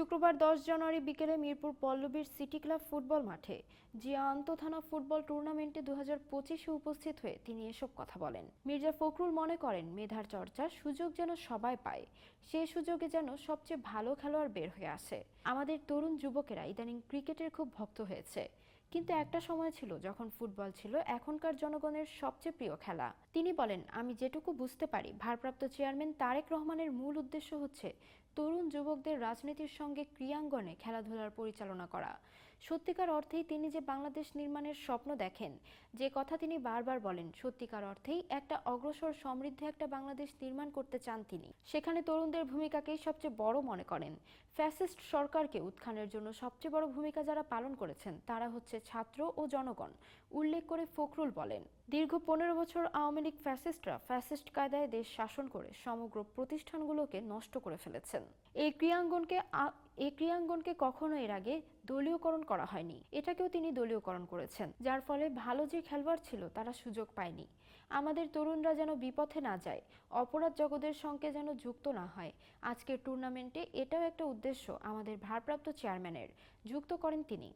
শুক্রবার 10 জানুয়ারি বিকেলে Mirpur পল্লবীর city club football মাঠে জিয়া আন্তঃথানা ফুটবল টুর্নামেন্টে 2025-এ উপস্থিত হয়ে তিনি এসব কথা বলেন। মির্জা ফখরুল মনে করেন, মেধার চর্চার সুযোগ যেন সবাই পায়, সে সুযোগে যেন সবচেয়ে ভালো খেলোয়াড় বের হয়ে আসে। আমাদের তরুণ যুবকেরা ইদানিং ক্রিকেটের খুব ভক্ত হয়েছে, কিন্তু একটা সময় ছিল যখন ফুটবল ছিল এখনকার জনগণের সবচেয়ে প্রিয় খেলা। তিনি বলেন, আমি যেটুকু বুঝতে পারি, ভারপ্রাপ্ত চেয়ারম্যান তারেক রহমানের মূল উদ্দেশ্য হচ্ছে তরুণ যুবকদের রাজনীতির সঙ্গে ক্রীড়াঙ্গনে খেলাধুলার পরিচালনা করা। সত্যিকার অর্থেই তিনি যে বাংলাদেশ নির্মাণের স্বপ্ন দেখেন, যে কথা তিনি বারবার বলেন, সত্যিকার অর্থেই একটা অগ্রসর সমৃদ্ধ একটা বাংলাদেশ নির্মাণ করতে চান তিনি। সেখানে তরুণদের ভূমিকাকেই সবচেয়ে বড় মনে করেন। ফ্যাসিস্ট সরকারকে উত্থানের জন্য সবচেয়ে বড় ভূমিকা যারা পালন করেছেন তারা হচ্ছে ছাত্র ও জনগণ, উল্লেখ করে ফখরুল বলেন, দীর্ঘ 15 বছর আওয়ামী লীগ ফ্যাসিস্টরা ফ্যাসিস্ট কায়দায় দেশ শাসন করে সমগ্র প্রতিষ্ঠানগুলোকে নষ্ট করে ফেলেছেন। এই ক্রীড়াঙ্গনকে কখনো এর আগে দলীয়করণ করা হয়নি, এটাকেও তিনি দলীয়করণ করেছেন, যার ফলে ভালো যে খেলোয়াড় ছিল তারা সুযোগ পায়নি। আমাদের তরুণরা যেন বিপথে না যায়, অপরাধ জগতের সঙ্গে যেন যুক্ত না হয়। আজকের টুর্নামেন্টে এটাও একটা উদ্দেশ্য আমাদের ভারপ্রাপ্ত চেয়ারম্যানের, যুক্ত করেন তিনি।